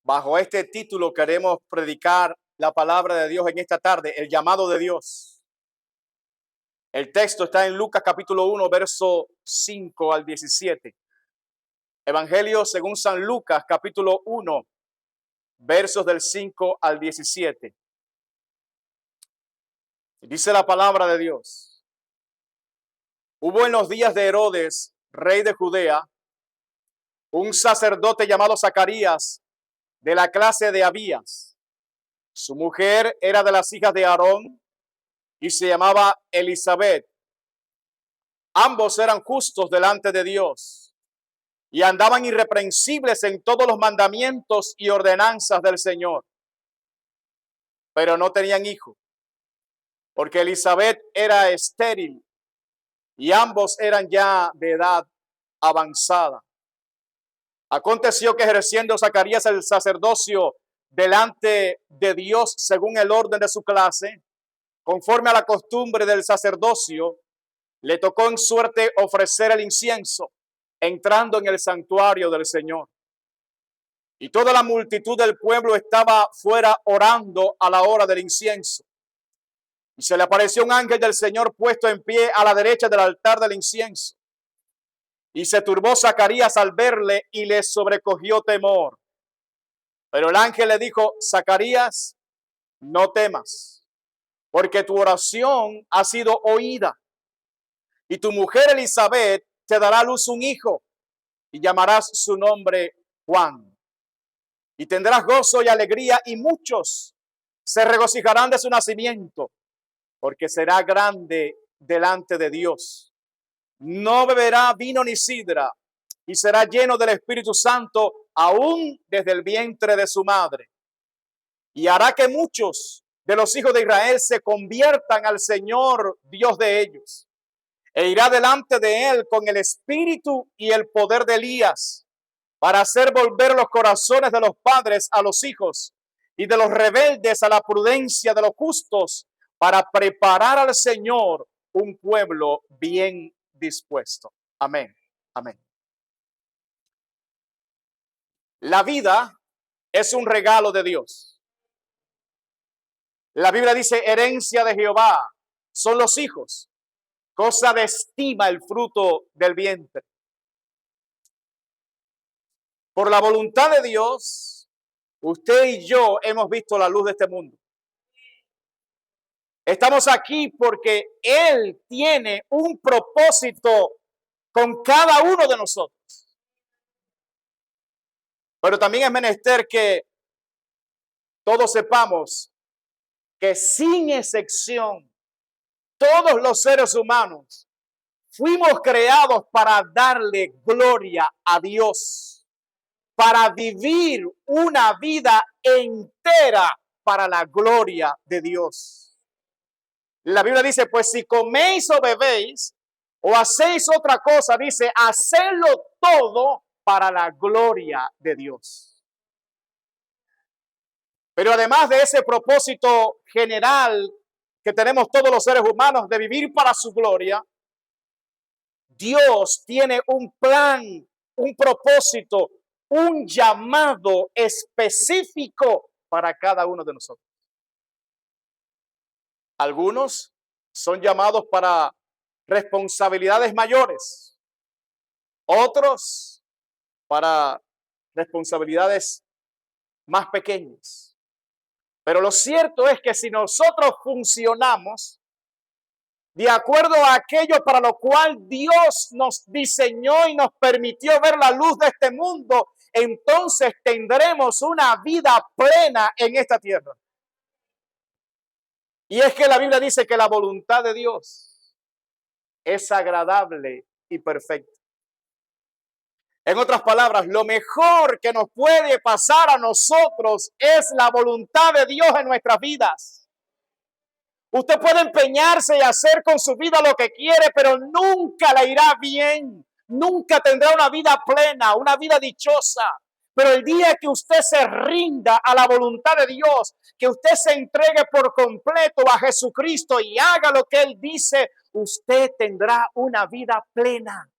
Bajo este título queremos predicar la palabra de Dios en esta tarde, el llamado de Dios. El texto está en Lucas capítulo 1, verso 5 al 17. Evangelio según San Lucas capítulo 1, versos del 5 al 17. Dice la palabra de Dios. Hubo en los días de Herodes, rey de Judea, un sacerdote llamado Zacarías, de la clase de Abías. Su mujer era de las hijas de Aarón y se llamaba Elizabeth. Ambos eran justos delante de Dios y andaban irreprensibles en todos los mandamientos y ordenanzas del Señor. Pero no tenían hijo, porque Elizabeth era estéril y ambos eran ya de edad avanzada. Aconteció que ejerciendo Zacarías el sacerdocio delante de Dios según el orden de su clase, conforme a la costumbre del sacerdocio, le tocó en suerte ofrecer el incienso, entrando en el santuario del Señor. Y toda la multitud del pueblo estaba fuera orando a la hora del incienso. Y se le apareció un ángel del Señor puesto en pie a la derecha del altar del incienso. Y se turbó Zacarías al verle y le sobrecogió temor. Pero el ángel le dijo: Zacarías, no temas, porque tu oración ha sido oída. Y tu mujer Elizabeth te dará a luz un hijo, y llamarás su nombre Juan. Y tendrás gozo y alegría, y muchos se regocijarán de su nacimiento, porque será grande delante de Dios. No beberá vino ni sidra, y será lleno del Espíritu Santo aún desde el vientre de su madre. Y hará que muchos de los hijos de Israel se conviertan al Señor Dios de ellos. E irá delante de él con el espíritu y el poder de Elías, para hacer volver los corazones de los padres a los hijos y de los rebeldes a la prudencia de los justos, para preparar al Señor un pueblo bien dispuesto. Amén. Amén. La vida es un regalo de Dios. La Biblia dice: herencia de Jehová son los hijos, cosa de estima el fruto del vientre. Por la voluntad de Dios, usted y yo hemos visto la luz de este mundo. Estamos aquí porque Él tiene un propósito con cada uno de nosotros. Pero también es menester que todos sepamos que sin excepción, todos los seres humanos fuimos creados para darle gloria a Dios, para vivir una vida entera para la gloria de Dios. La Biblia dice: pues si coméis o bebéis o hacéis otra cosa, dice, hacedlo todo para la gloria de Dios. Pero además de ese propósito general que tenemos todos los seres humanos de vivir para su gloria, Dios tiene un plan, un propósito, un llamado específico para cada uno de nosotros. Algunos son llamados para responsabilidades mayores, otros para responsabilidades más pequeñas. Pero lo cierto es que si nosotros funcionamos de acuerdo a aquello para lo cual Dios nos diseñó y nos permitió ver la luz de este mundo, entonces tendremos una vida plena en esta tierra. Y es que la Biblia dice que la voluntad de Dios es agradable y perfecta. En otras palabras, lo mejor que nos puede pasar a nosotros es la voluntad de Dios en nuestras vidas. Usted puede empeñarse y hacer con su vida lo que quiere, pero nunca le irá bien. Nunca tendrá una vida plena, una vida dichosa. Pero el día que usted se rinda a la voluntad de Dios, que usted se entregue por completo a Jesucristo y haga lo que Él dice, usted tendrá una vida plena.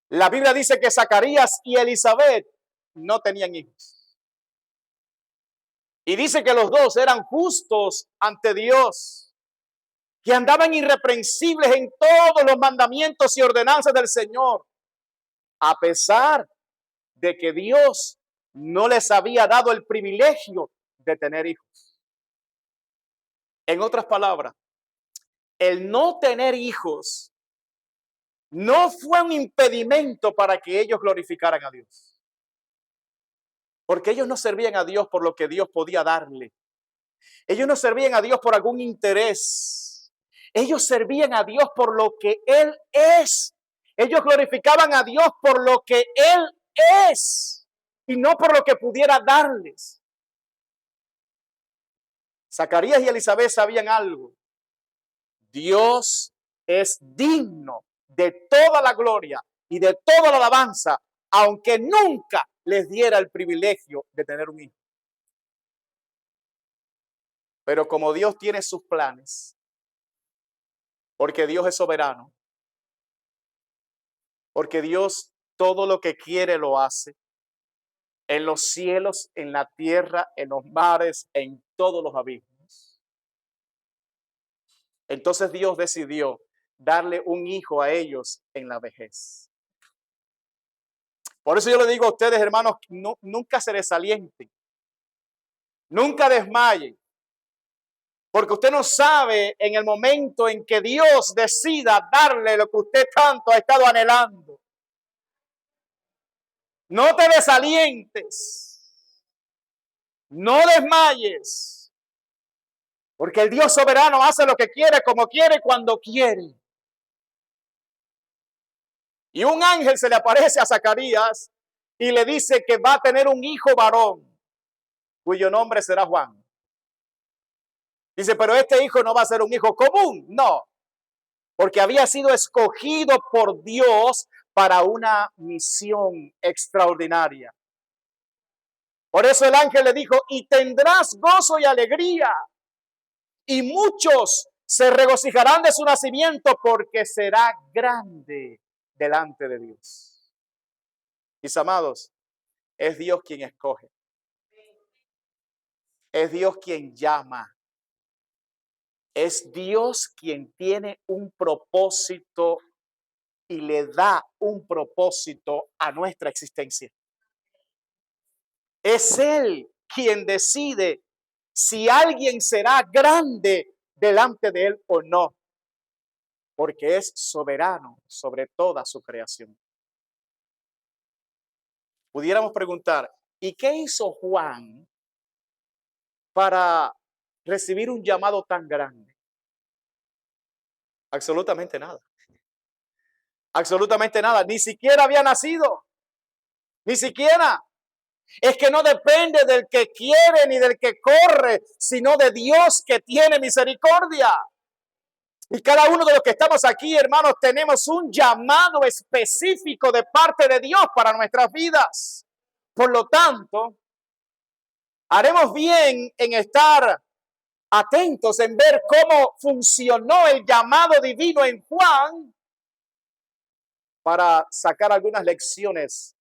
La Biblia dice que Zacarías y Elizabeth no tenían hijos. Y dice que los dos eran justos ante Dios, que andaban irreprensibles en todos los mandamientos y ordenanzas del Señor, a pesar de que Dios no les había dado el privilegio de tener hijos. En otras palabras, el no tener hijos no fue un impedimento para que ellos glorificaran a Dios. Porque ellos no servían a Dios por lo que Dios podía darle. Ellos no servían a Dios por algún interés. Ellos servían a Dios por lo que Él es. Ellos glorificaban a Dios por lo que Él es y no por lo que pudiera darles. Zacarías y Elizabeth sabían algo. Dios es digno de toda la gloria y de toda la alabanza, aunque nunca les diera el privilegio de tener un hijo. Pero como Dios tiene sus planes, porque Dios es soberano, porque Dios todo lo que quiere lo hace, en los cielos, en la tierra, en los mares, en todos los abismos. Entonces Dios decidió darle un hijo a ellos en la vejez. Por eso yo le digo a ustedes, hermanos, nunca se desalienten, nunca desmayen, porque usted no sabe en el momento en que Dios decida darle lo que usted tanto ha estado anhelando. No te desalientes, no desmayes, porque el Dios soberano hace lo que quiere, como quiere, cuando quiere. Y un ángel se le aparece a Zacarías y le dice que va a tener un hijo varón, cuyo nombre será Juan. Dice, pero este hijo no va a ser un hijo común, no, porque había sido escogido por Dios para una misión extraordinaria. Por eso el ángel le dijo, y tendrás gozo y alegría, y muchos se regocijarán de su nacimiento, porque será grande delante de Dios. Mis amados, es Dios quien escoge. Es Dios quien llama. Es Dios quien tiene un propósito y le da un propósito a nuestra existencia. Es Él quien decide si alguien será grande delante de Él o no, porque es soberano sobre toda su creación. Pudiéramos preguntar, ¿y qué hizo Juan para recibir un llamado tan grande? Absolutamente nada. Absolutamente nada. Ni siquiera había nacido. Ni siquiera. Es que no depende del que quiere ni del que corre, sino de Dios que tiene misericordia. Y cada uno de los que estamos aquí, hermanos, tenemos un llamado específico de parte de Dios para nuestras vidas. Por lo tanto, haremos bien en estar atentos en ver cómo funcionó el llamado divino en Juan para sacar algunas lecciones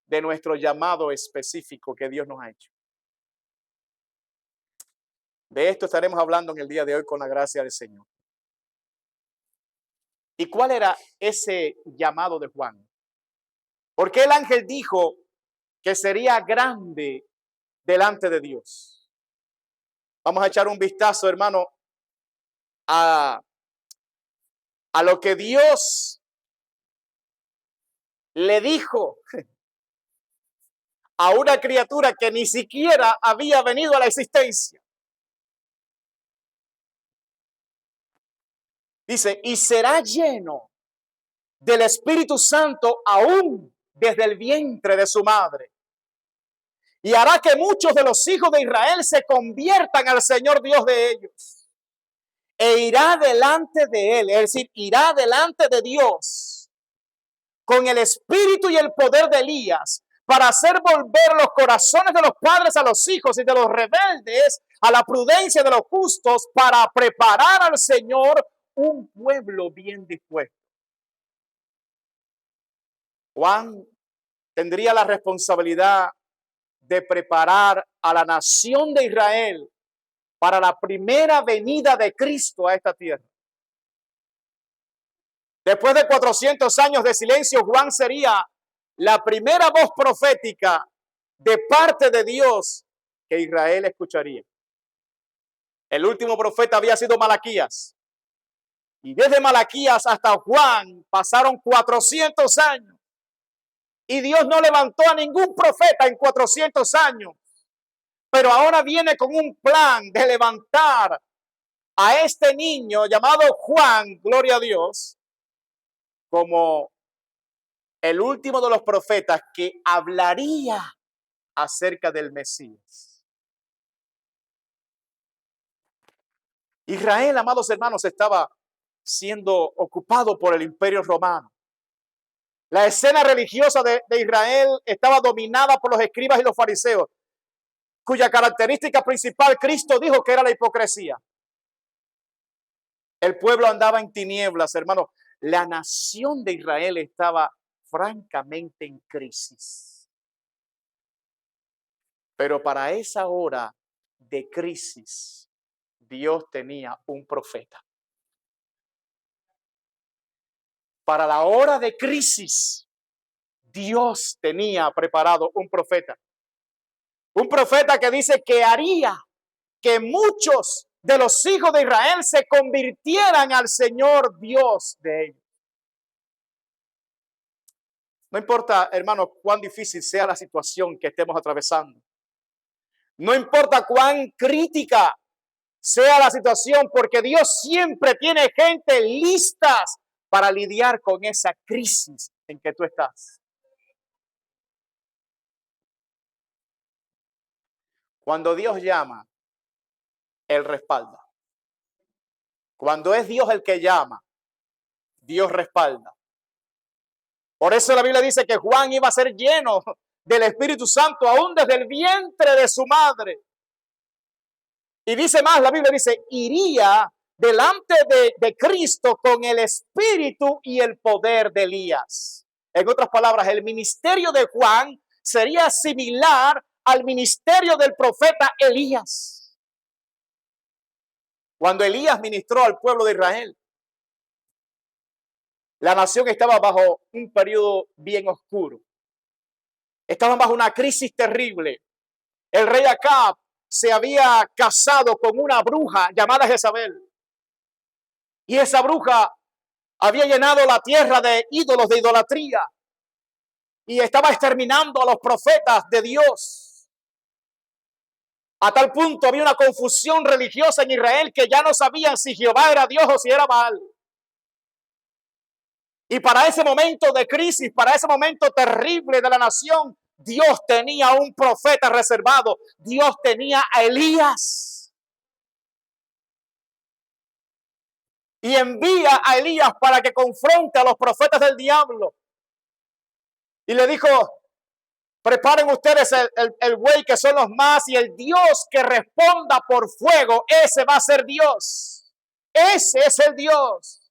de nuestro llamado específico que Dios nos ha hecho. De esto estaremos hablando en el día de hoy con la gracia del Señor. ¿Y cuál era ese llamado de Juan? Porque el ángel dijo que sería grande delante de Dios. Vamos a echar un vistazo, hermano, a lo que Dios le dijo a una criatura que ni siquiera había venido a la existencia. Dice, y será lleno del Espíritu Santo aún desde el vientre de su madre. Y hará que muchos de los hijos de Israel se conviertan al Señor Dios de ellos. E irá delante de él, es decir, irá delante de Dios con el espíritu y el poder de Elías para hacer volver los corazones de los padres a los hijos y de los rebeldes a la prudencia de los justos, para preparar al Señor un pueblo bien dispuesto. Juan tendría la responsabilidad de preparar a la nación de Israel para la primera venida de Cristo a esta tierra. Después de 400 años de silencio, Juan sería la primera voz profética de parte de Dios que Israel escucharía. El último profeta había sido Malaquías. Y desde Malaquías hasta Juan pasaron 400 años. Y Dios no levantó a ningún profeta en 400 años. Pero ahora viene con un plan de levantar a este niño llamado Juan, gloria a Dios, como el último de los profetas que hablaría acerca del Mesías. Israel, amados hermanos, estaba siendo ocupado por el Imperio Romano. La escena religiosa de Israel estaba dominada por los escribas y los fariseos, cuya característica principal Cristo dijo que era la hipocresía. El pueblo andaba en tinieblas, hermanos. La nación de Israel estaba francamente en crisis. Pero para esa hora de crisis, Dios tenía un profeta. Para la hora de crisis, Dios tenía preparado un profeta. Un profeta que dice que haría que muchos de los hijos de Israel se convirtieran al Señor Dios de ellos. No importa, hermanos, cuán difícil sea la situación que estemos atravesando. No importa cuán crítica sea la situación, porque Dios siempre tiene gente listas para lidiar con esa crisis en que tú estás. Cuando Dios llama, Él respalda. Cuando es Dios el que llama, Dios respalda. Por eso la Biblia dice que Juan iba a ser lleno del Espíritu Santo aún desde el vientre de su madre. Y dice más, la Biblia dice, iría delante de Cristo con el espíritu y el poder de Elías. En otras palabras, el ministerio de Juan sería similar al ministerio del profeta Elías. Cuando Elías ministró al pueblo de Israel, la nación estaba bajo un periodo bien oscuro. Estaban bajo una crisis terrible. El rey Acab se había casado con una bruja llamada Jezabel. Y esa bruja había llenado la tierra de ídolos, de idolatría. Y estaba exterminando a los profetas de Dios. A tal punto había una confusión religiosa en Israel que ya no sabían si Jehová era Dios o si era Baal. Y para ese momento de crisis, para ese momento terrible de la nación, Dios tenía un profeta reservado. Dios tenía a Elías. Y envía a Elías para que confronte a los profetas del diablo. Y le dijo, preparen ustedes el buey que son los más, y el Dios que responda por fuego, ese va a ser Dios. Ese es el Dios.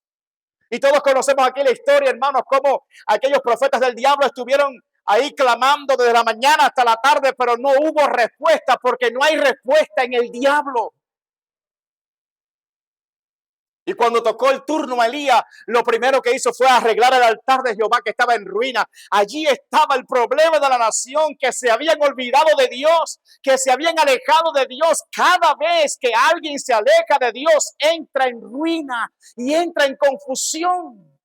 Y todos conocemos aquí la historia, hermanos, cómo aquellos profetas del diablo estuvieron ahí clamando desde la mañana hasta la tarde, pero no hubo respuesta, porque no hay respuesta en el diablo. Y cuando tocó el turno a Elías, lo primero que hizo fue arreglar el altar de Jehová que estaba en ruina. Allí estaba el problema de la nación, que se habían olvidado de Dios, que se habían alejado de Dios. Cada vez que alguien se aleja de Dios, entra en ruina y entra en confusión.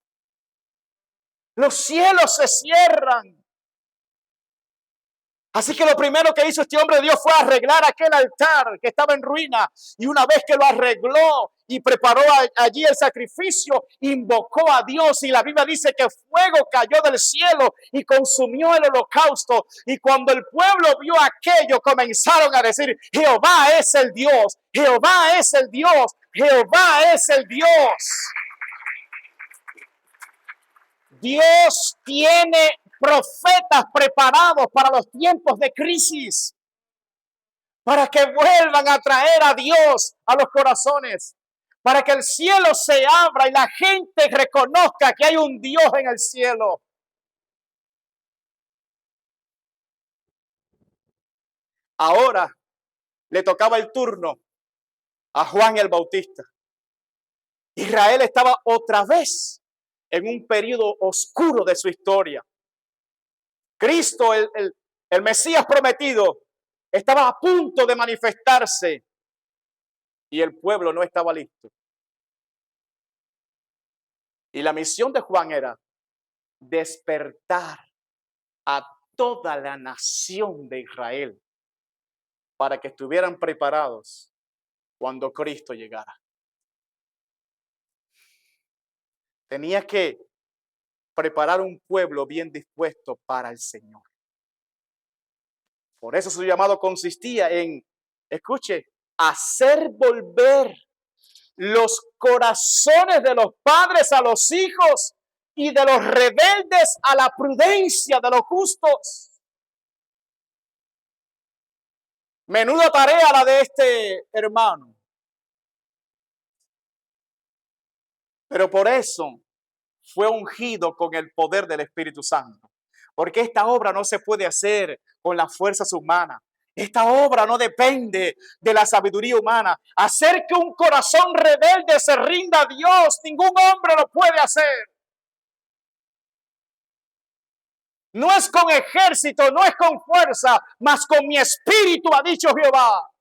Los cielos se cierran. Así que lo primero que hizo este hombre de Dios fue arreglar aquel altar que estaba en ruina. Y una vez que lo arregló y preparó allí el sacrificio, invocó a Dios. Y la Biblia dice que fuego cayó del cielo y consumió el holocausto. Y cuando el pueblo vio aquello, comenzaron a decir: Jehová es el Dios, Jehová es el Dios, Jehová es el Dios. Dios tiene profetas preparados para los tiempos de crisis, para que vuelvan a traer a Dios a los corazones, para que el cielo se abra y la gente reconozca que hay un Dios en el cielo. Ahora le tocaba el turno a Juan el Bautista. Israel estaba otra vez en un periodo oscuro de su historia. Cristo, el Mesías prometido, estaba a punto de manifestarse y el pueblo no estaba listo. Y la misión de Juan era despertar a toda la nación de Israel para que estuvieran preparados cuando Cristo llegara. Tenía que preparar un pueblo bien dispuesto para el Señor. Por eso su llamado consistía en, escuche, hacer volver los corazones de los padres a los hijos y de los rebeldes a la prudencia de los justos. Menuda tarea la de este hermano. Pero por eso fue ungido con el poder del Espíritu Santo. Porque esta obra no se puede hacer con las fuerzas humanas. Esta obra no depende de la sabiduría humana. Hacer que un corazón rebelde se rinda a Dios, ningún hombre lo puede hacer. No es con ejército, no es con fuerza, mas con mi espíritu, ha dicho Jehová.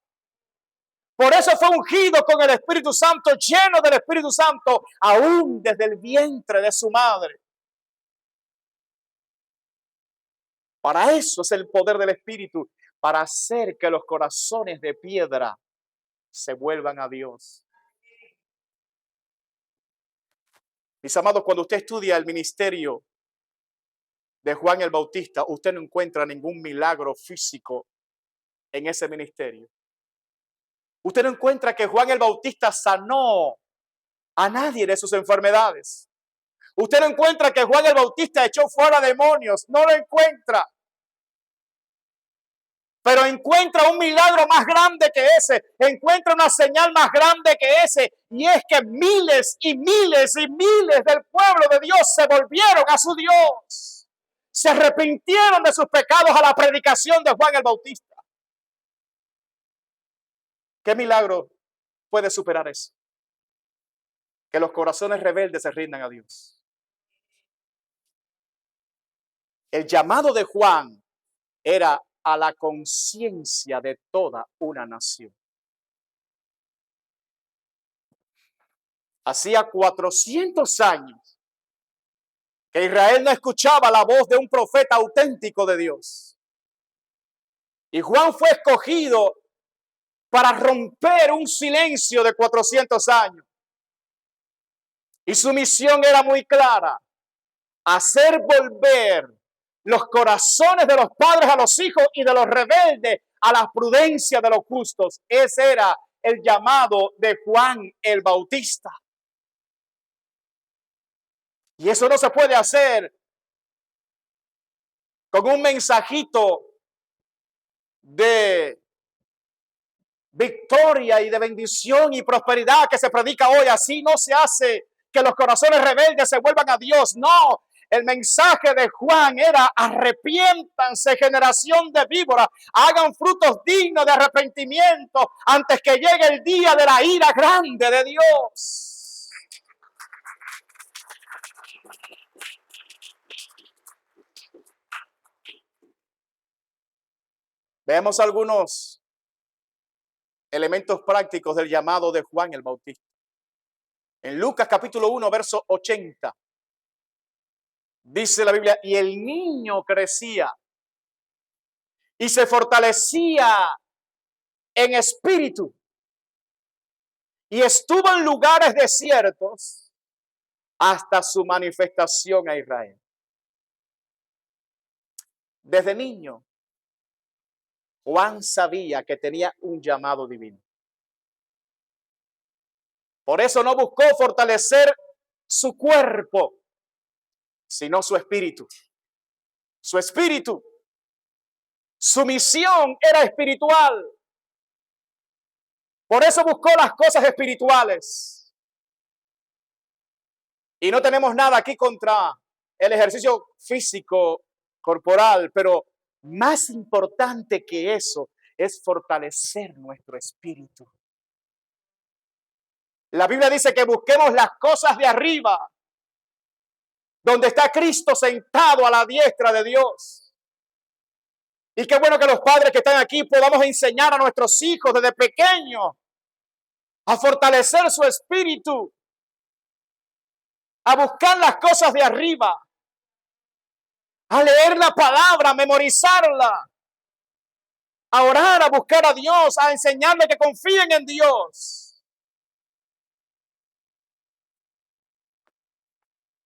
Por eso fue ungido con el Espíritu Santo, lleno del Espíritu Santo, aún desde el vientre de su madre. Para eso es el poder del Espíritu, para hacer que los corazones de piedra se vuelvan a Dios. Mis amados, cuando usted estudia el ministerio de Juan el Bautista, usted no encuentra ningún milagro físico en ese ministerio. Usted no encuentra que Juan el Bautista sanó a nadie de sus enfermedades. Usted no encuentra que Juan el Bautista echó fuera demonios. No lo encuentra. Pero encuentra un milagro más grande que ese. Encuentra una señal más grande que ese. Y es que miles y miles y miles del pueblo de Dios se volvieron a su Dios. Se arrepintieron de sus pecados a la predicación de Juan el Bautista. ¿Qué milagro puede superar eso? Que los corazones rebeldes se rindan a Dios. El llamado de Juan era a la conciencia de toda una nación. Hacía 400 años que Israel no escuchaba la voz de un profeta auténtico de Dios. Y Juan fue escogido para romper un silencio de 400 años. Y su misión era muy clara: hacer volver los corazones de los padres a los hijos y de los rebeldes a la prudencia de los justos. Ese era el llamado de Juan el Bautista. Y eso no se puede hacer con un mensajito de victoria y de bendición y prosperidad que se predica hoy. Así no se hace que los corazones rebeldes se vuelvan a Dios. No, el mensaje de Juan era: arrepiéntanse, generación de víboras, hagan frutos dignos de arrepentimiento antes que llegue el día de la ira grande de Dios. Veamos algunos elementos prácticos del llamado de Juan el Bautista. En Lucas capítulo 1, verso 80, dice la Biblia: y el niño crecía y se fortalecía en espíritu y estuvo en lugares desiertos hasta su manifestación a Israel. Desde niño, Juan sabía que tenía un llamado divino. Por eso no buscó fortalecer su cuerpo, sino su espíritu. Su espíritu. Su misión era espiritual. Por eso buscó las cosas espirituales. Y no tenemos nada aquí contra el ejercicio físico, corporal, pero más importante que eso es fortalecer nuestro espíritu. La Biblia dice que busquemos las cosas de arriba, donde está Cristo sentado a la diestra de Dios. Y qué bueno que los padres que están aquí podamos enseñar a nuestros hijos desde pequeños a fortalecer su espíritu, a buscar las cosas de arriba, a leer la palabra, a memorizarla, a orar, a buscar a Dios, a enseñarle que confíen en Dios.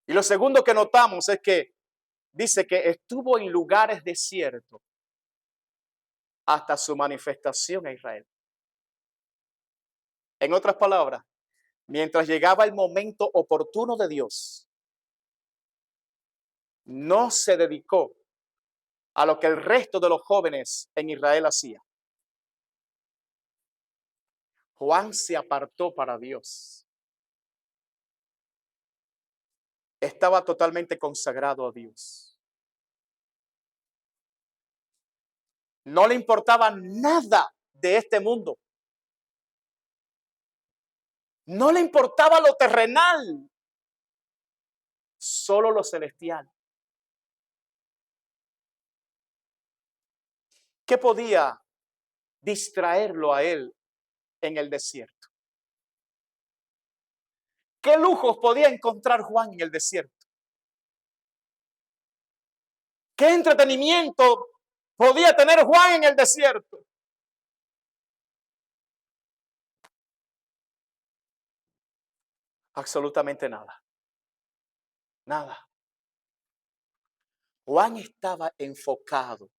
Y lo segundo que notamos es que dice que estuvo en lugares desiertos hasta su manifestación a Israel. En otras palabras, mientras llegaba el momento oportuno de Dios, no se dedicó a lo que el resto de los jóvenes en Israel hacía. Juan se apartó para Dios. Estaba totalmente consagrado a Dios. No le importaba nada de este mundo. No le importaba lo terrenal, solo lo celestial. ¿Qué podía distraerlo a él en el desierto? ¿Qué lujos podía encontrar Juan en el desierto? ¿Qué entretenimiento podía tener Juan en el desierto? Absolutamente nada. Nada. Juan estaba enfocado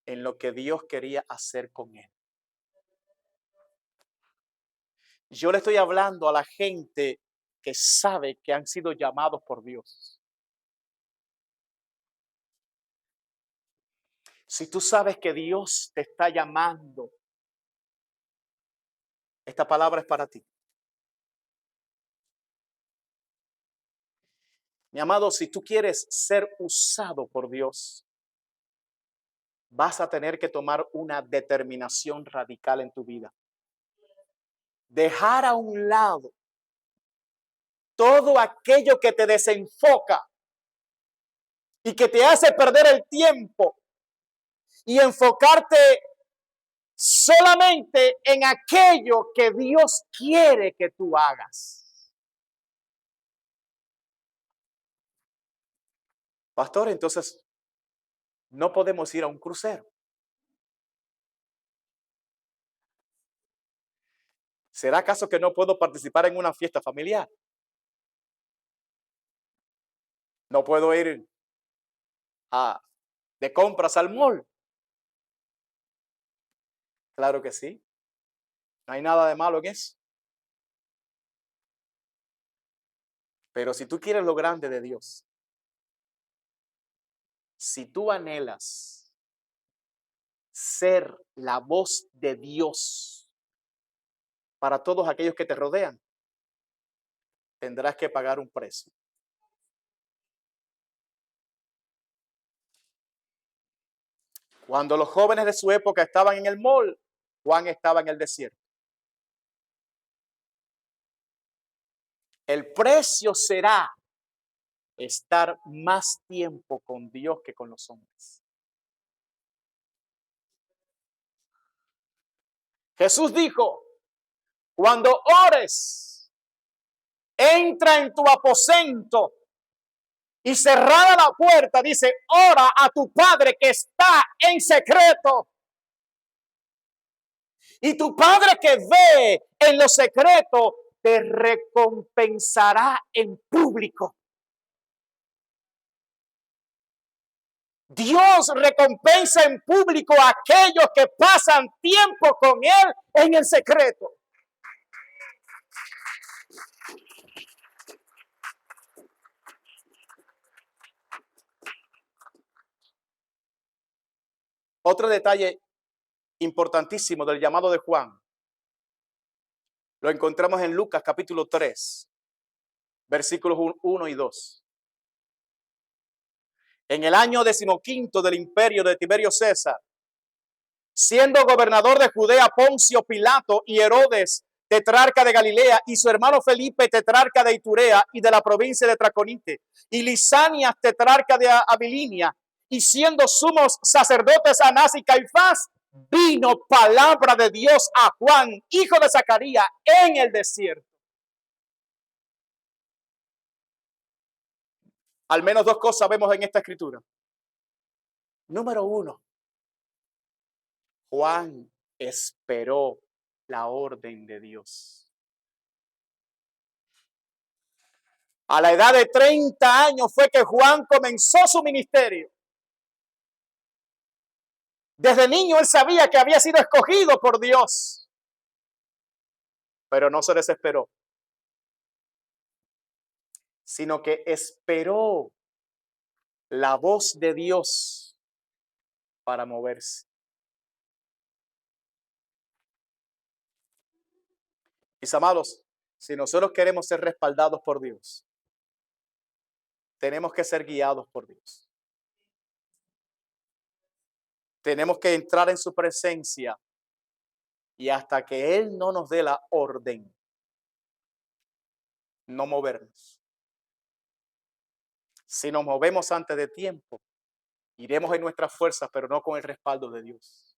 en lo que Dios quería hacer con él. Yo le estoy hablando a la gente que sabe que han sido llamados por Dios. Si tú sabes que Dios te está llamando, esta palabra es para ti. Mi amado, si tú quieres ser usado por Dios, vas a tener que tomar una determinación radical en tu vida. Dejar a un lado todo aquello que te desenfoca y que te hace perder el tiempo y enfocarte solamente en aquello que Dios quiere que tú hagas. Pastor, entonces no podemos ir a un crucero. ¿Será acaso que no puedo participar en una fiesta familiar? No puedo ir de compras al mall. Claro que sí. No hay nada de malo en eso. Pero si tú quieres lo grande de Dios, si tú anhelas ser la voz de Dios para todos aquellos que te rodean, tendrás que pagar un precio. Cuando los jóvenes de su época estaban en el mall, Juan estaba en el desierto. El precio será estar más tiempo con Dios que con los hombres. Jesús dijo, cuando ores, entra en tu aposento Y cerrada la puerta, dice, ora a tu Padre que está en secreto. Y tu Padre que ve en lo secreto te recompensará en público. Dios recompensa en público a aquellos que pasan tiempo con Él en el secreto. Otro detalle importantísimo del llamado de Juan lo encontramos en Lucas capítulo 3, versículos 1 y 2. En el año 15 del imperio de Tiberio César, siendo gobernador de Judea Poncio Pilato y Herodes, tetrarca de Galilea, y su hermano Felipe, tetrarca de Iturea y de la provincia de Traconite, y Lisanias, tetrarca de Abilinia, y siendo sumos sacerdotes Anás y Caifás, vino palabra de Dios a Juan, hijo de Zacarías, en el desierto. Al menos dos cosas vemos en esta escritura. Número uno, Juan esperó la orden de Dios. A la edad de 30 años fue que Juan comenzó su ministerio. Desde niño él sabía que había sido escogido por Dios, pero no se desesperó, sino que esperó la voz de Dios para moverse. Mis amados, si nosotros queremos ser respaldados por Dios, tenemos que ser guiados por Dios. Tenemos que entrar en su presencia y hasta que Él no nos dé la orden, no movernos. Si nos movemos antes de tiempo, iremos en nuestras fuerzas, pero no con el respaldo de Dios.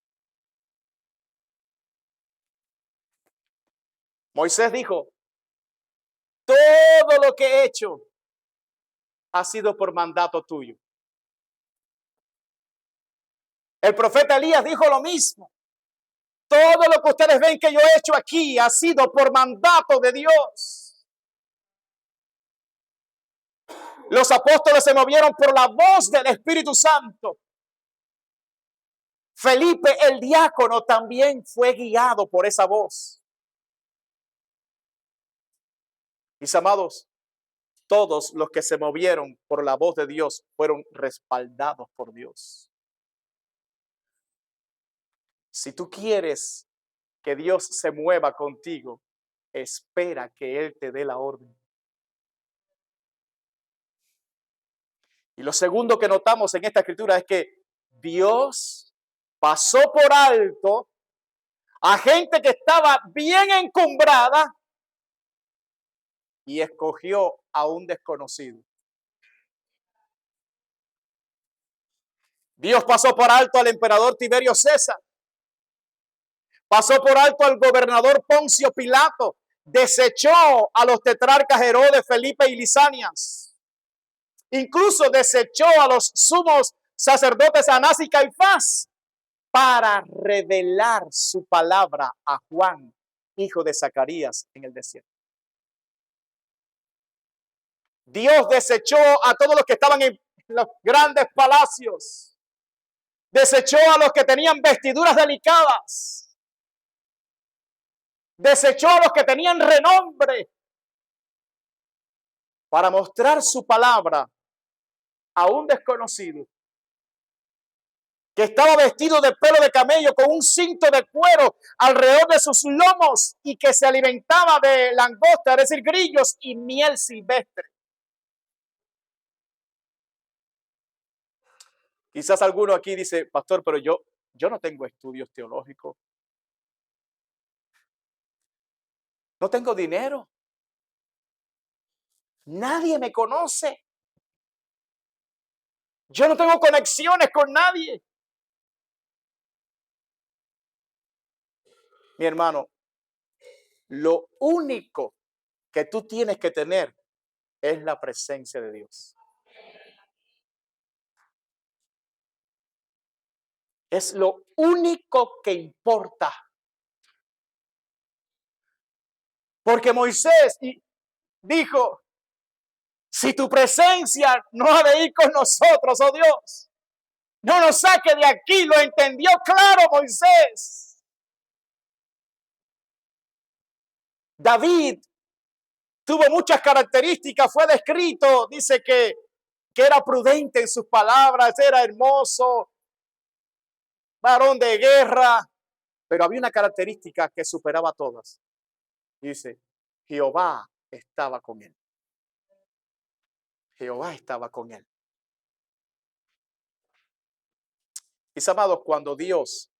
Moisés dijo, todo lo que he hecho ha sido por mandato tuyo. El profeta Elías dijo lo mismo. Todo lo que ustedes ven que yo he hecho aquí ha sido por mandato de Dios. Los apóstoles se movieron por la voz del Espíritu Santo. Felipe el diácono también fue guiado por esa voz. Mis amados, todos los que se movieron por la voz de Dios fueron respaldados por Dios. Si tú quieres que Dios se mueva contigo, espera que Él te dé la orden. Y lo segundo que notamos en esta escritura es que Dios pasó por alto a gente que estaba bien encumbrada y escogió a un desconocido. Dios pasó por alto al emperador Tiberio César. Pasó por alto al gobernador Poncio Pilato. Desechó a los tetrarcas Herodes, Felipe y Lisanias. Incluso desechó a los sumos sacerdotes Anás y Caifás para revelar su palabra a Juan, hijo de Zacarías, en el desierto. Dios desechó a todos los que estaban en los grandes palacios. Desechó a los que tenían vestiduras delicadas. Desechó a los que tenían renombre para mostrar su palabra a un desconocido que estaba vestido de pelo de camello con un cinto de cuero alrededor de sus lomos y que se alimentaba de langosta, es decir, grillos y miel silvestre. Quizás alguno aquí dice, pastor, pero yo no tengo estudios teológicos. No tengo dinero. Nadie me conoce. Yo no tengo conexiones con nadie. Mi hermano, lo único que tú tienes que tener es la presencia de Dios. es lo único que importa. Porque Moisés dijo, si tu presencia no ha de ir con nosotros, oh Dios, no nos saque de aquí. Lo entendió claro Moisés. David tuvo muchas características, fue descrito, dice que era prudente en sus palabras, era hermoso, varón de guerra, pero había una característica que superaba a todas. Dice, Jehová estaba con él. Jehová estaba con él. Mis amados, cuando Dios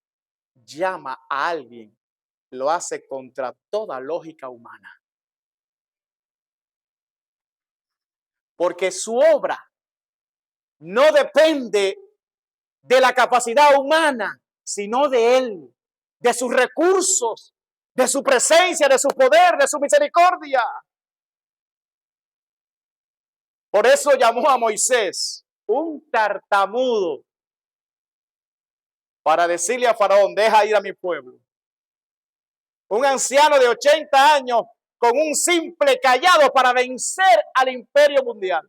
llama a alguien, lo hace contra toda lógica humana. Porque su obra no depende de la capacidad humana, sino de Él, de sus recursos, de su presencia, de su poder, de su misericordia. Por eso llamó a Moisés un tartamudo para decirle a Faraón, deja ir a mi pueblo. Un anciano de 80 años con un simple cayado para vencer al imperio mundial.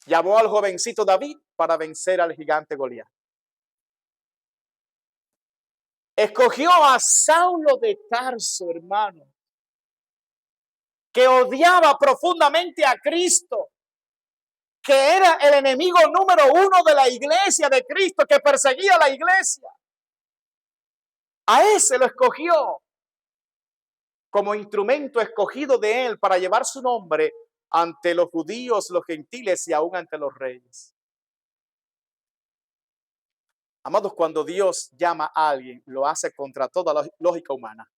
Llamó al jovencito David para vencer al gigante Goliat. Escogió a Saulo de Tarso, hermano, que odiaba profundamente a Cristo, que era el enemigo número 1 de la iglesia de Cristo, que perseguía a la iglesia. A ese lo escogió como instrumento escogido de él para llevar su nombre ante los judíos, los gentiles y aún ante los reyes. Amados, cuando Dios llama a alguien, lo hace contra toda lógica humana.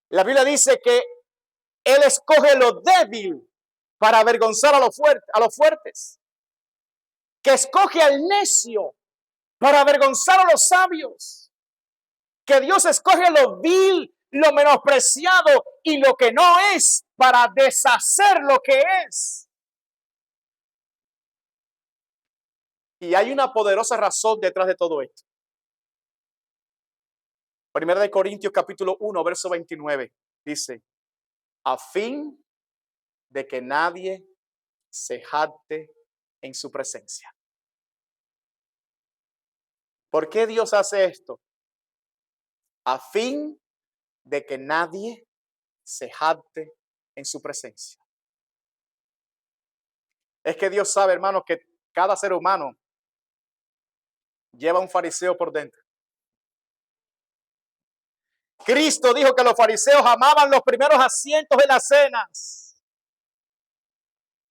La Biblia dice que Él escoge lo débil para avergonzar a los fuertes. Que escoge al necio para avergonzar a los sabios. Que Dios escoge lo vil, lo menospreciado y lo que no es para deshacer lo que es. Y hay una poderosa razón detrás de todo esto. Primera de Corintios capítulo 1, verso 29, dice, a fin de que nadie se jacte en su presencia. ¿Por qué Dios hace esto? A fin de que nadie se jacte en su presencia. Es que Dios sabe, hermanos, que cada ser humano lleva un fariseo por dentro. Cristo dijo que los fariseos amaban los primeros asientos en las cenas,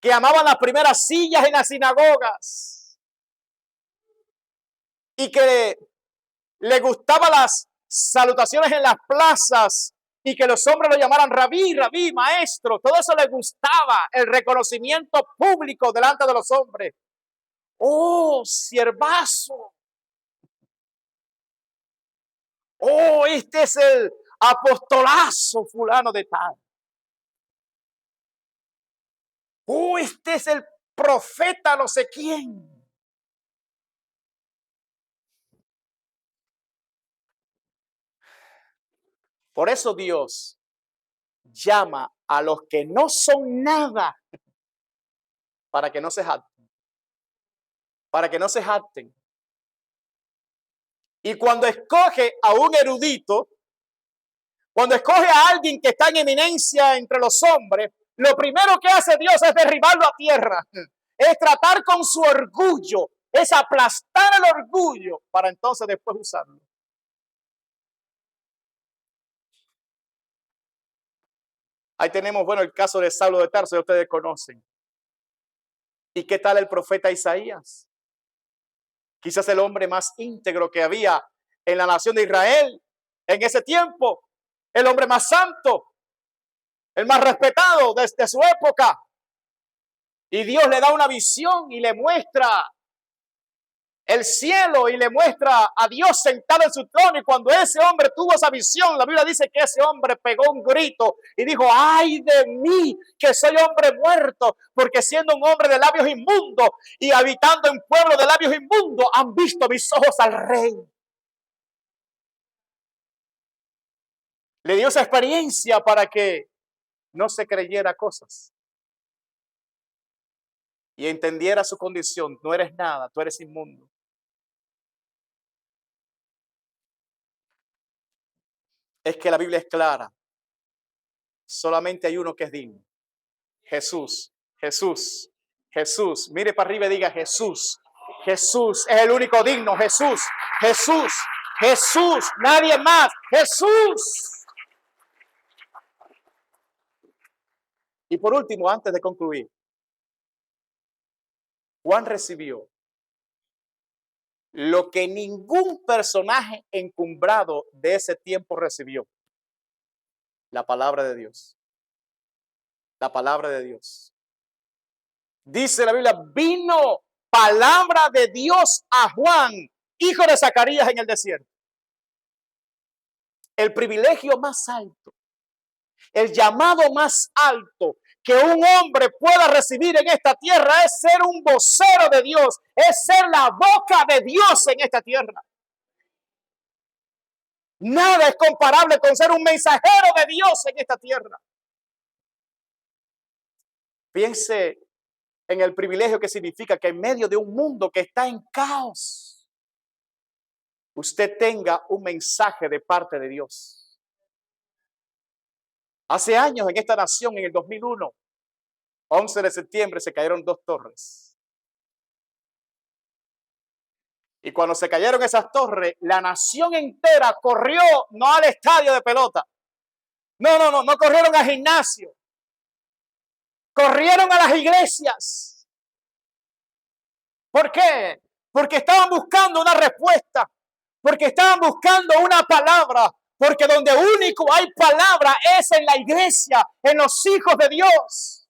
que amaban las primeras sillas en las sinagogas y que le gustaban las salutaciones en las plazas y que los hombres lo llamaran rabí, rabí, maestro. Todo eso le gustaba, el reconocimiento público delante de los hombres. Oh, siervazo. Oh, este es el apostolazo fulano de tal. Oh, este es el profeta no sé quién. Por eso Dios llama a los que no son nada para que no se jacten. Para que no se jacten. Y cuando escoge a un erudito, cuando escoge a alguien que está en eminencia entre los hombres, lo primero que hace Dios es derribarlo a tierra. Es tratar con su orgullo, es aplastar el orgullo para entonces después usarlo. Ahí tenemos, bueno, el caso de Saulo de Tarso, ustedes conocen. ¿Y qué tal el profeta Isaías? Quizás el hombre más íntegro que había en la nación de Israel en ese tiempo, el hombre más santo, el más respetado desde su época. Y Dios le da una visión y le muestra el cielo y le muestra a Dios sentado en su trono. Y cuando ese hombre tuvo esa visión, la Biblia dice que ese hombre pegó un grito y dijo: ¡ay de mí, que soy hombre muerto! Porque siendo un hombre de labios inmundos y habitando en pueblo de labios inmundos, han visto mis ojos al Rey. Le dio esa experiencia para que no se creyera cosas y entendiera su condición. No eres nada, tú eres inmundo. Es que la Biblia es clara. Solamente hay uno que es digno. Jesús, Jesús, Jesús. Mire para arriba y diga: Jesús. Jesús es el único digno. Jesús, Jesús, Jesús. Nadie más. Jesús. Y por último, antes de concluir, Juan recibió lo que ningún personaje encumbrado de ese tiempo recibió: la palabra de Dios. La palabra de Dios. Dice la Biblia: vino palabra de Dios a Juan, hijo de Zacarías, en el desierto. El privilegio más alto, el llamado más alto que un hombre pueda recibir en esta tierra es ser un vocero de Dios, es ser la boca de Dios en esta tierra. Nada es comparable con ser un mensajero de Dios en esta tierra. Piense en el privilegio que significa que en medio de un mundo que está en caos, usted tenga un mensaje de parte de Dios. Hace años en esta nación, en el 2001, 11 de septiembre, se cayeron 2 torres. Y cuando se cayeron esas torres, la nación entera corrió, no al estadio de pelota. No corrieron al gimnasio. Corrieron a las iglesias. ¿Por qué? Porque estaban buscando una respuesta. Porque estaban buscando una palabra. Porque donde único hay palabra es en la iglesia, en los hijos de Dios.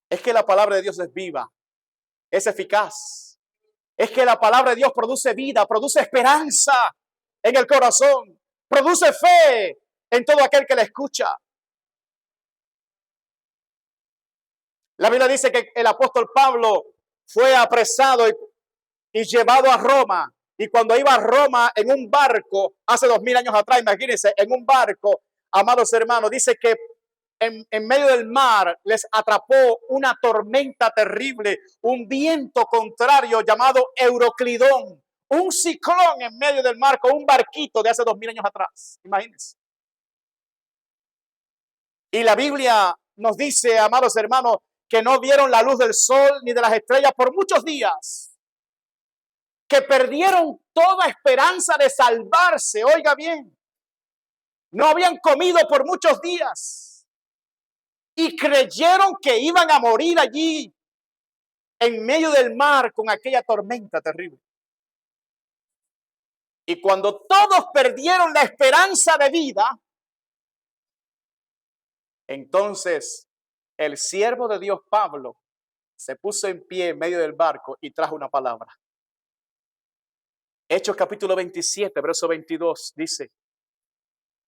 Es que la palabra de Dios es viva, es eficaz. Es que la palabra de Dios produce vida, produce esperanza en el corazón, produce fe en todo aquel que la escucha. La Biblia dice que el apóstol Pablo fue apresado y llevado a Roma. Y cuando iba a Roma en un barco, hace 2000 años atrás, imagínense, en un barco, amados hermanos, dice que en medio del mar les atrapó una tormenta terrible, un viento contrario llamado Euroclidón, un ciclón en medio del mar con un barquito de hace 2000 años atrás. Imagínense. Y la Biblia nos dice, amados hermanos, que no vieron la luz del sol ni de las estrellas por muchos días, que perdieron toda esperanza de salvarse. Oiga bien, no habían comido por muchos días y creyeron que iban a morir allí en medio del mar con aquella tormenta terrible. Y cuando todos perdieron la esperanza de vida, entonces el siervo de Dios, Pablo, se puso en pie en medio del barco y trajo una palabra. Hechos capítulo 27, verso 22, dice: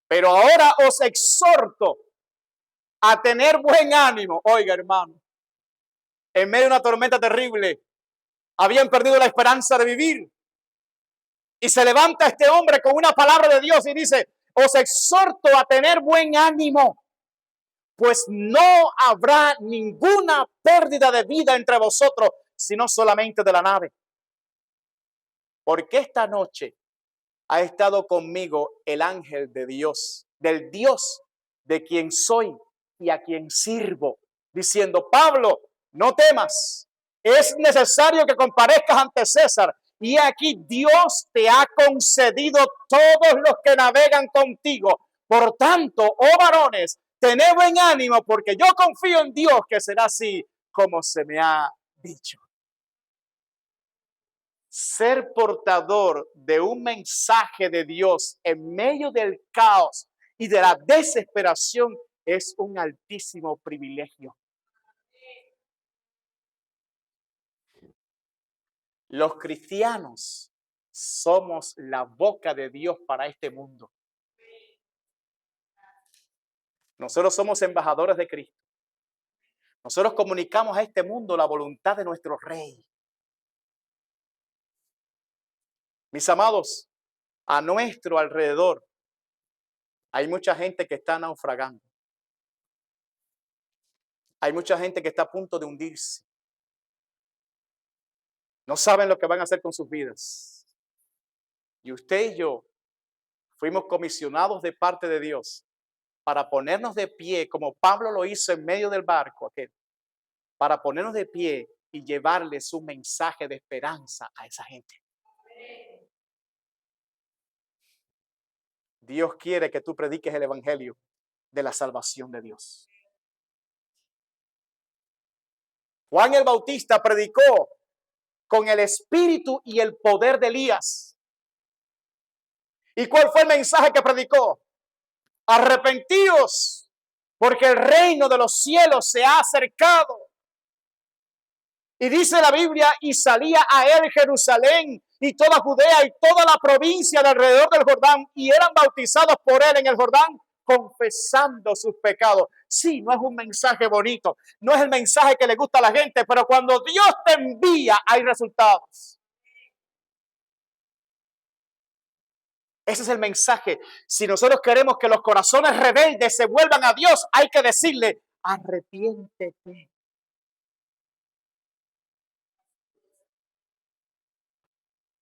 pero ahora os exhorto a tener buen ánimo. Oiga, hermano, en medio de una tormenta terrible, habían perdido la esperanza de vivir. Y se levanta este hombre con una palabra de Dios y dice: os exhorto a tener buen ánimo, pues no habrá ninguna pérdida de vida entre vosotros, sino solamente de la nave. Porque esta noche ha estado conmigo el ángel de Dios, del Dios de quien soy y a quien sirvo, diciendo: Pablo, no temas, es necesario que comparezcas ante César. Y aquí Dios te ha concedido todos los que navegan contigo. Por tanto, oh varones, tened buen ánimo, porque yo confío en Dios que será así como se me ha dicho. Ser portador de un mensaje de Dios en medio del caos y de la desesperación es un altísimo privilegio. Los cristianos somos la boca de Dios para este mundo. Nosotros somos embajadores de Cristo. Nosotros comunicamos a este mundo la voluntad de nuestro Rey. Mis amados, a nuestro alrededor hay mucha gente que está naufragando. Hay mucha gente que está a punto de hundirse. No saben lo que van a hacer con sus vidas. Y usted y yo fuimos comisionados de parte de Dios para ponernos de pie, como Pablo lo hizo en medio del barco aquel, para ponernos de pie y llevarles un mensaje de esperanza a esa gente. Dios quiere que tú prediques el evangelio de la salvación de Dios. Juan el Bautista predicó con el espíritu y el poder de Elías. ¿Y cuál fue el mensaje que predicó? Arrepentíos, porque el reino de los cielos se ha acercado. Y dice la Biblia, y salía a él Jerusalén y toda Judea y toda la provincia de alrededor del Jordán, y eran bautizados por él en el Jordán, confesando sus pecados. Sí, no es un mensaje bonito, no es el mensaje que le gusta a la gente, pero cuando Dios te envía hay resultados. Ese es el mensaje. Si nosotros queremos que los corazones rebeldes se vuelvan a Dios, hay que decirle, arrepiéntete.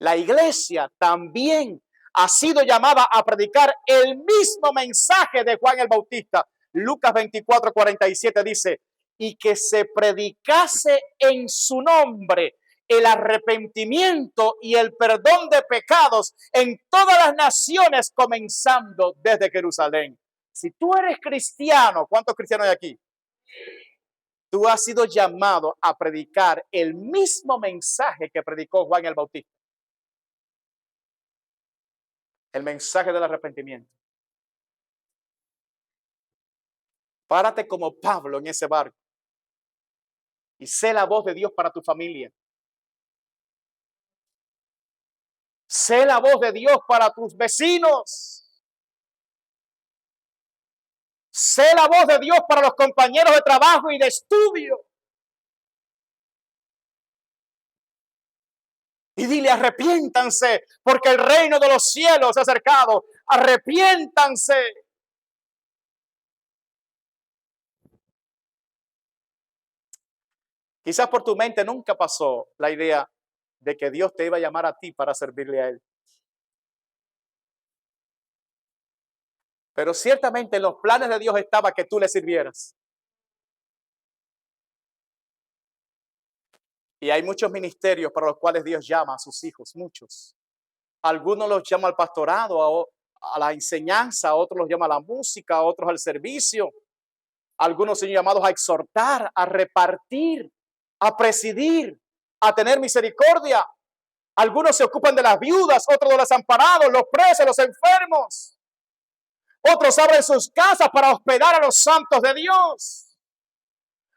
La iglesia también ha sido llamada a predicar el mismo mensaje de Juan el Bautista. Lucas 24:47 dice, y que se predicase en su nombre el arrepentimiento y el perdón de pecados en todas las naciones, comenzando desde Jerusalén. Si tú eres cristiano, ¿cuántos cristianos hay aquí? Tú has sido llamado a predicar el mismo mensaje que predicó Juan el Bautista. El mensaje del arrepentimiento. Párate como Pablo en ese barco y sé la voz de Dios para tu familia. Sé la voz de Dios para tus vecinos. Sé la voz de Dios para los compañeros de trabajo y de estudio. Y dile, arrepiéntanse, porque el reino de los cielos se ha acercado. Arrepiéntanse. Quizás por tu mente nunca pasó la idea de que Dios te iba a llamar a ti para servirle a Él. Pero ciertamente en los planes de Dios estaba que tú le sirvieras. Y hay muchos ministerios para los cuales Dios llama a sus hijos, muchos. Algunos los llama al pastorado, a la enseñanza, otros los llama a la música, otros al servicio. Algunos son llamados a exhortar, a repartir, a presidir, a tener misericordia. Algunos se ocupan de las viudas, otros de los desamparados, los presos, los enfermos. Otros abren sus casas para hospedar a los santos de Dios.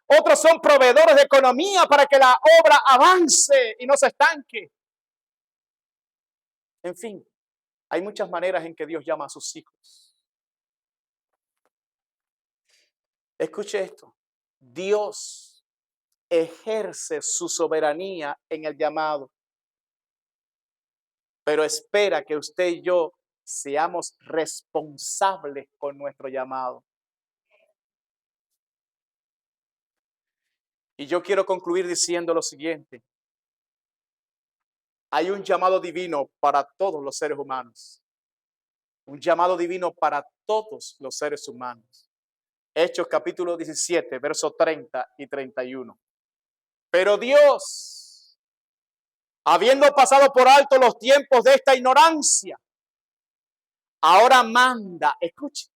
Otros son proveedores de economía para que la obra avance y no se estanque. En fin, hay muchas maneras en que Dios llama a sus hijos. Escuche esto. Dios ejerce su soberanía en el llamado, pero espera que usted y yo seamos responsables con nuestro llamado. Y yo quiero concluir diciendo lo siguiente. Hay un llamado divino para todos los seres humanos. Un llamado divino para todos los seres humanos. Hechos capítulo 17, versos 30 y 31. Pero Dios, habiendo pasado por alto los tiempos de esta ignorancia, ahora manda, escuche,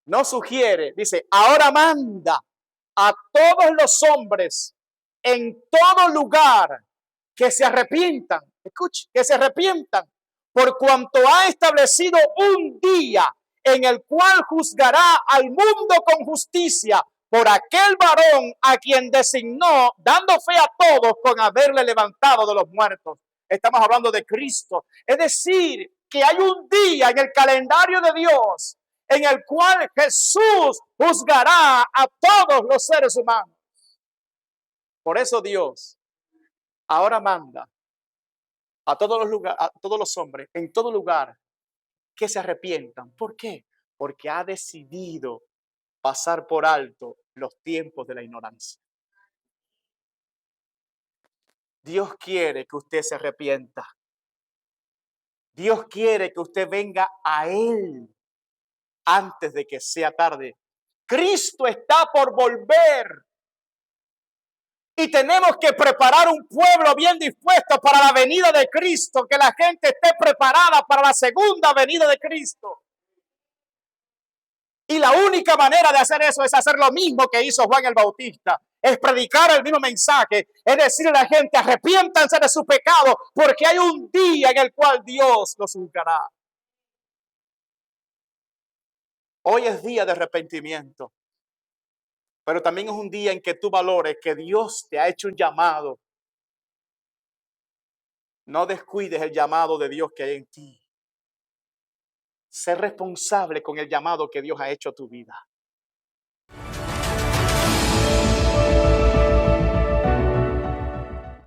no sugiere, dice, ahora manda a todos los hombres en todo lugar que se arrepientan, escuche, que se arrepientan, por cuanto ha establecido un día en el cual juzgará al mundo con justicia por aquel varón a quien designó, dando fe a todos con haberle levantado de los muertos. Estamos hablando de Cristo. Es decir, que hay un día en el calendario de Dios en el cual Jesús juzgará a todos los seres humanos. Por eso Dios ahora manda a todos los lugares, a todos los hombres, en todo lugar, que se arrepientan. ¿Por qué? Porque ha decidido pasar por alto los tiempos de la ignorancia. Dios quiere que usted se arrepienta. Dios quiere que usted venga a Él antes de que sea tarde. Cristo está por volver. Y tenemos que preparar un pueblo bien dispuesto para la venida de Cristo, que la gente esté preparada para la segunda venida de Cristo. Y la única manera de hacer eso es hacer lo mismo que hizo Juan el Bautista, es predicar el mismo mensaje, es decirle a la gente, arrepiéntanse de su pecado, porque hay un día en el cual Dios los juzgará. Hoy es día de arrepentimiento. Pero también es un día en que tú valores que Dios te ha hecho un llamado. No descuides el llamado de Dios que hay en ti. Sé responsable con el llamado que Dios ha hecho a tu vida.